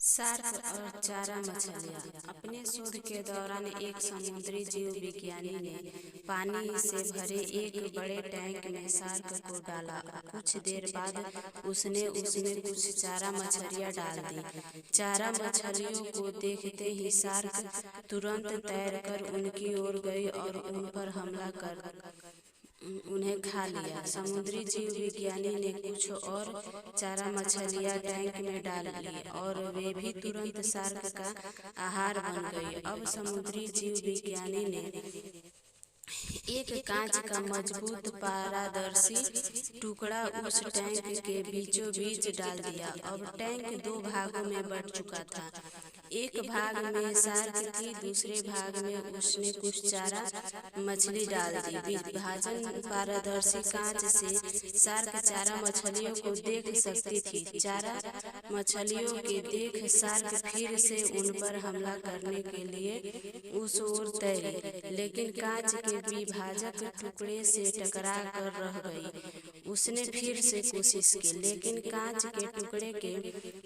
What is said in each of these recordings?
Shark और चारा मछलियाँ। अपने शोध के दौरान एक समुद्री जीव विज्ञानी ने पानी से भरे एक बड़े टैंक में शार्क को डाला। कुछ देर बाद उसने उसमें कुछ चारा मछलियाँ डाल दी। चारा मछलियों को देखते ही शार्क तुरंत तैरकर उनकी ओर गई और उन पर हमला कर उन्हें खा लिया। समुद्री जीव विज्ञानी ने कुछ और चारा मछलियाँ टैंक में डाल ली और वे भी तुरंत शार्क का आहार बन गई। अब समुद्री जीव विज्ञानी ने एक कांच का मजबूत पारदर्शी टुकड़ा उस टैंक के बीचों बीच डाल दिया। अब टैंक दो भागों में बंट चुका था। एक भाग में शार्क थी, दूसरे भाग में उसने कुछ चारा मछली डाल दी। विभाजन पारदर्शी कांच से शार्क चारा मछलियों को देख सकती थी। चारा मछलियों के देख शार्क फिर से उन पर हमला करने के लिए उस ओर तैरी, लेकिन कांच के विभाजक टुकड़े से टकरा कर रह गई। उसने फिर से कोशिश की, लेकिन कांच के टुकड़े के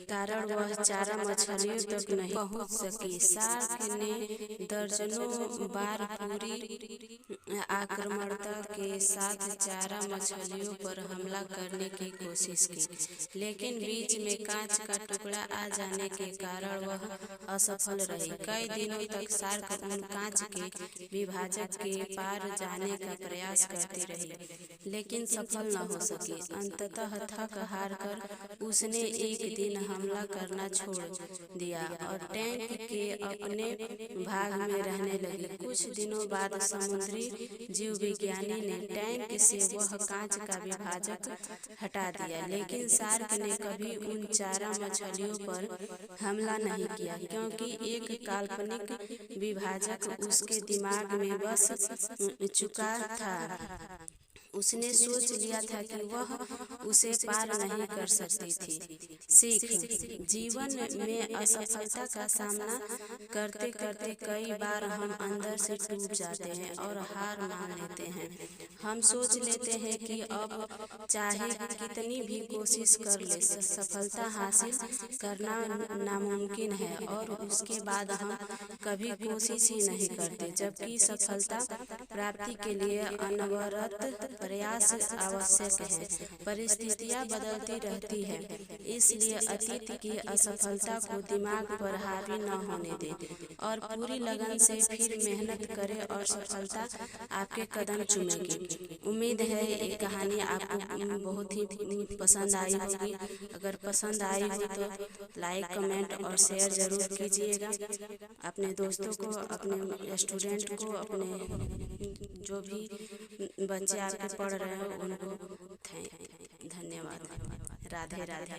कारण वह चारा मछलियों तक नहीं पहुंच सकी। शार्क ने दर्जनों बार पूरी आक्रामकता के साथ चारा मछलियों पर हमला करने की कोशिश की, लेकिन बीच में कांच का टुकड़ा आ जाने के कारण वह असफल रही। कई दिनों तक शार्क उन कांच के विभाजक के पार जाने का प्रयास करती रही, लेकिन सफल न हो सकी। अंततः थक हार कर उसने एक दिन हमला करना छोड़ दिया और टैंक के अपने भाग में रहने लगी। कुछ दिनों बाद समुद्री जीव विज्ञानी ने टैंक से वह कांच का विभाजक हटा दिया, लेकिन शार्क ने कभी उन चारा मछलियों पर हमला नहीं किया, क्योंकि एक काल्पनिक विभाजक उसके दिमाग में बस चुका था। उसने सोच लिया था कि वह उसे पार नहीं कर सकती थी। सीख: जीवन में असफलता का सामना करते करते कई बार हम अंदर से टूट जाते हैं और हार मान लेते हैं। हम सोच लेते हैं कि अब चाहे कितनी भी कोशिश कर ले, सफलता हासिल करना नामुमकिन है, और उसके बाद हम कभी कोशिश ही नहीं करते, जबकि सफलता प्राप्ति के लिए अनवरत प्रयास आवश्यक है। परिस्थितियां बदलती रहती है, इसलिए अतीत की असफलता को दिमाग पर हावी न होने दें और पूरी लगन से फिर मेहनत करें और सफलता आपके कदम चूमेगी। उम्मीद है ये कहानी आपको बहुत ही पसंद आई होगी। अगर पसंद आई हो तो लाइक, कमेंट और शेयर जरूर कीजिएगा। अपने दोस्तों को, अपने स्टूडेंट को, अपने जो भी बच्चे आपके पढ़ रहे हो उनको धन्यवाद। राधे राधे।